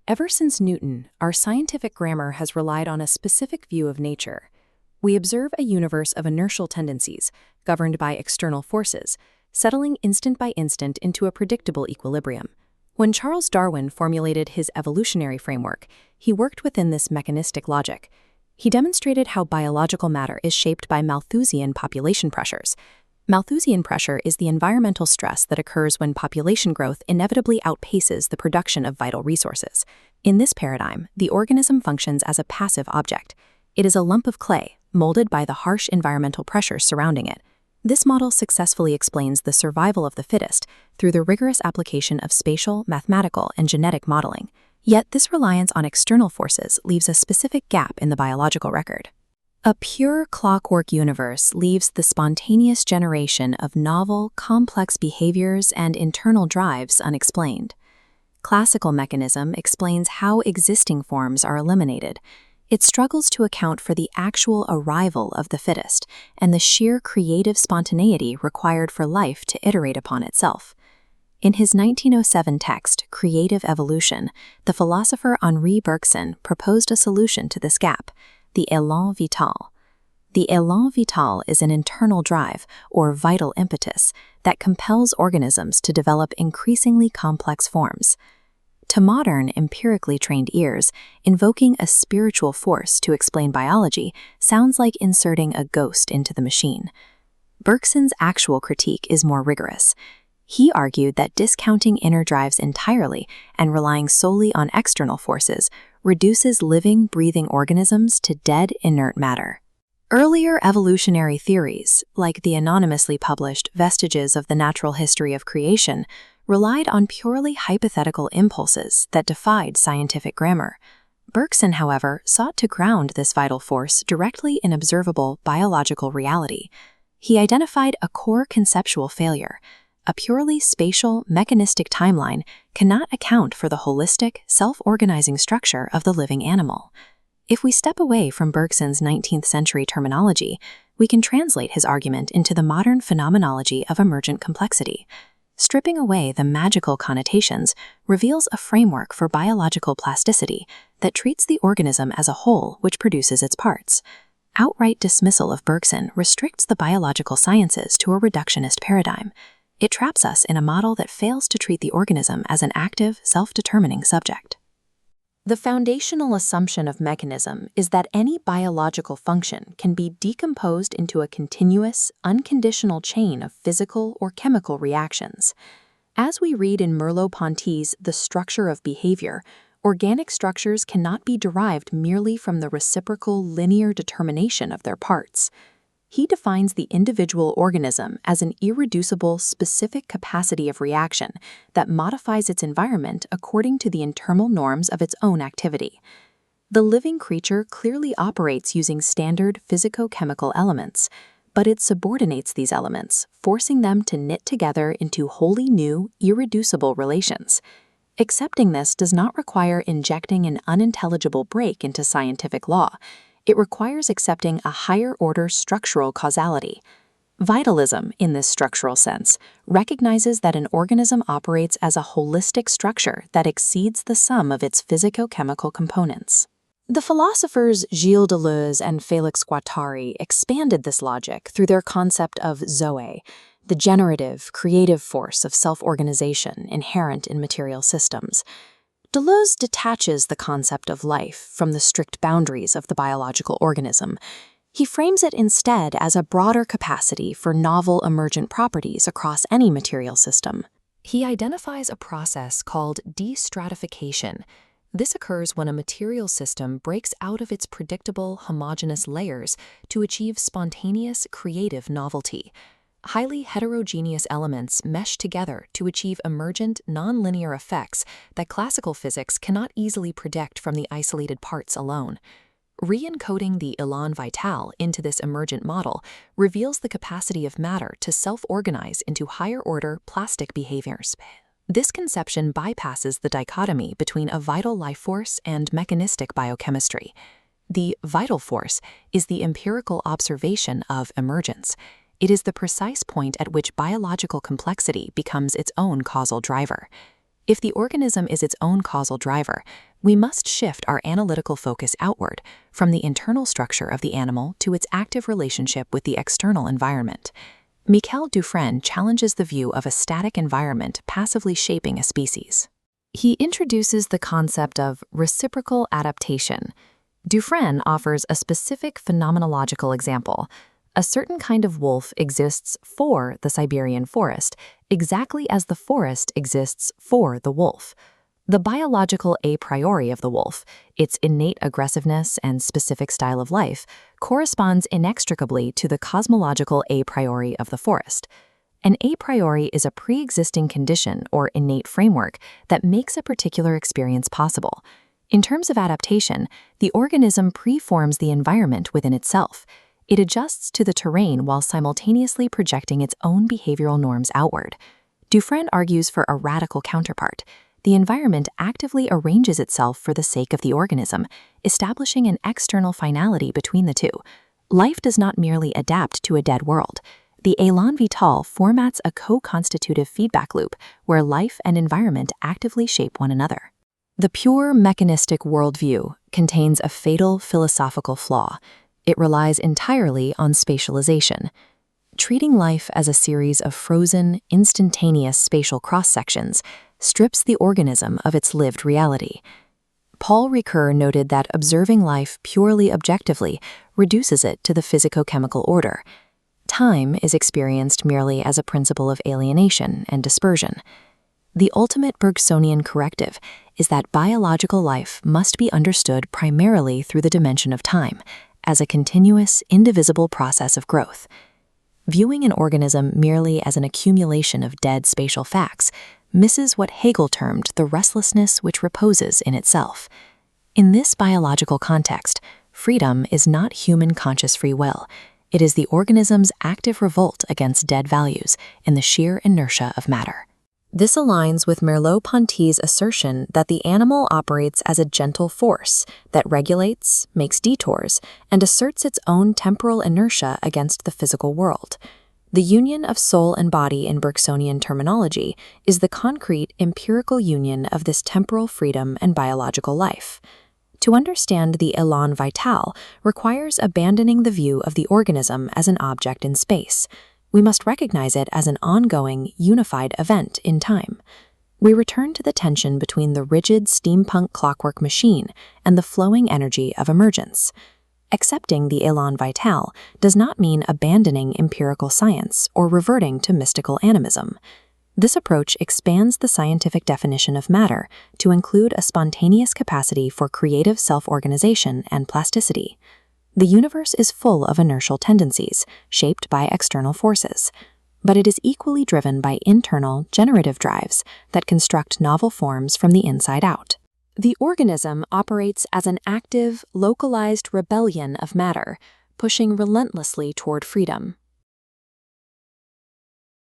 Ever since Newton, our scientific grammar has relied on a specific view of nature. We observe a universe of inertial tendencies, governed by external forces, settling instant by instant into a predictable equilibrium. When Charles Darwin formulated his evolutionary framework, he worked within this mechanistic logic. He demonstrated how biological matter is shaped by Malthusian population pressures. Malthusian pressure is the environmental stress that occurs when population growth inevitably outpaces the production of vital resources. In this paradigm, the organism functions as a passive object. It is a lump of clay, molded by the harsh environmental pressures surrounding it. This model successfully explains the survival of the fittest through the rigorous application of spatial, mathematical, and genetic modeling. Yet this reliance on external forces leaves a specific gap in the biological record. A pure clockwork universe leaves the spontaneous generation of novel, complex behaviors and internal drives unexplained. Classical mechanism explains how existing forms are eliminated. It struggles to account for the actual arrival of the fittest and the sheer creative spontaneity required for life to iterate upon itself. In his 1907 text, Creative Evolution, the philosopher Henri Bergson proposed a solution to this gap: the Élan Vital. The Élan Vital is an internal drive, or vital impetus, that compels organisms to develop increasingly complex forms. To modern, empirically trained ears, invoking a spiritual force to explain biology sounds like inserting a ghost into the machine. Bergson's actual critique is more rigorous. He argued that discounting inner drives entirely and relying solely on external forces reduces living, breathing organisms to dead, inert matter. Earlier evolutionary theories, like the anonymously published Vestiges of the Natural History of Creation, relied on purely hypothetical impulses that defied scientific grammar. Bergson, however, sought to ground this vital force directly in observable biological reality. He identified a core conceptual failure. A purely spatial, mechanistic timeline cannot account for the holistic, self-organizing structure of the living animal. If we step away from Bergson's 19th century terminology, we can translate his argument into the modern phenomenology of emergent complexity. Stripping away the magical connotations reveals a framework for biological plasticity that treats the organism as a whole which produces its parts. Outright dismissal of Bergson restricts the biological sciences to a reductionist paradigm. It traps us in a model that fails to treat the organism as an active, self-determining subject. The foundational assumption of mechanism is that any biological function can be decomposed into a continuous, unconditional chain of physical or chemical reactions. As we read in Merleau-Ponty's The Structure of Behavior, organic structures cannot be derived merely from the reciprocal linear determination of their parts. He defines the individual organism as an irreducible, specific capacity of reaction that modifies its environment according to the internal norms of its own activity. The living creature clearly operates using standard physico-chemical elements, but it subordinates these elements, forcing them to knit together into wholly new, irreducible relations. Accepting this does not require injecting an unintelligible break into scientific law. It requires accepting a higher-order structural causality. Vitalism, in this structural sense, recognizes that an organism operates as a holistic structure that exceeds the sum of its physico-chemical components. The philosophers Gilles Deleuze and Félix Guattari expanded this logic through their concept of Zoe, the generative, creative force of self-organization inherent in material systems. Deleuze detaches the concept of life from the strict boundaries of the biological organism. He frames it instead as a broader capacity for novel emergent properties across any material system. He identifies a process called destratification. This occurs when a material system breaks out of its predictable, homogeneous layers to achieve spontaneous, creative novelty. Highly heterogeneous elements mesh together to achieve emergent, nonlinear effects that classical physics cannot easily predict from the isolated parts alone. Re-encoding the Élan Vital into this emergent model reveals the capacity of matter to self-organize into higher-order plastic behaviors. This conception bypasses the dichotomy between a vital life force and mechanistic biochemistry. The vital force is the empirical observation of emergence. It is the precise point at which biological complexity becomes its own causal driver. If the organism is its own causal driver, we must shift our analytical focus outward, from the internal structure of the animal to its active relationship with the external environment. Michel Dufresne challenges the view of a static environment passively shaping a species. He introduces the concept of reciprocal adaptation. Dufresne offers a specific phenomenological example. A certain kind of wolf exists for the Siberian forest, exactly as the forest exists for the wolf. The biological a priori of the wolf, its innate aggressiveness and specific style of life, corresponds inextricably to the cosmological a priori of the forest. An a priori is a pre-existing condition or innate framework that makes a particular experience possible. In terms of adaptation, the organism preforms the environment within itself. It adjusts to the terrain while simultaneously projecting its own behavioral norms outward. Dufresne argues for a radical counterpart. The environment actively arranges itself for the sake of the organism, establishing an external finality between the two. Life does not merely adapt to a dead world. The Élan Vital formats a co-constitutive feedback loop where life and environment actively shape one another. The pure mechanistic worldview contains a fatal philosophical flaw. It relies entirely on spatialization. Treating life as a series of frozen, instantaneous spatial cross-sections strips the organism of its lived reality. Paul Ricoeur noted that observing life purely objectively reduces it to the physico-chemical order. Time is experienced merely as a principle of alienation and dispersion. The ultimate Bergsonian corrective is that biological life must be understood primarily through the dimension of time, as a continuous, indivisible process of growth. Viewing an organism merely as an accumulation of dead spatial facts misses what Hegel termed the restlessness which reposes in itself. In this biological context, freedom is not human conscious free will. It is the organism's active revolt against dead values in the sheer inertia of matter. This aligns with Merleau-Ponty's assertion that the animal operates as a gentle force that regulates, makes detours, and asserts its own temporal inertia against the physical world. The union of soul and body in Bergsonian terminology is the concrete, empirical union of this temporal freedom and biological life. To understand the Élan Vital requires abandoning the view of the organism as an object in space. We must recognize it as an ongoing, unified event in time. We return to the tension between the rigid steampunk clockwork machine and the flowing energy of emergence. Accepting the Élan Vital does not mean abandoning empirical science or reverting to mystical animism. This approach expands the scientific definition of matter to include a spontaneous capacity for creative self-organization and plasticity. The universe is full of inertial tendencies, shaped by external forces, but it is equally driven by internal, generative drives that construct novel forms from the inside out. The organism operates as an active, localized rebellion of matter, pushing relentlessly toward freedom.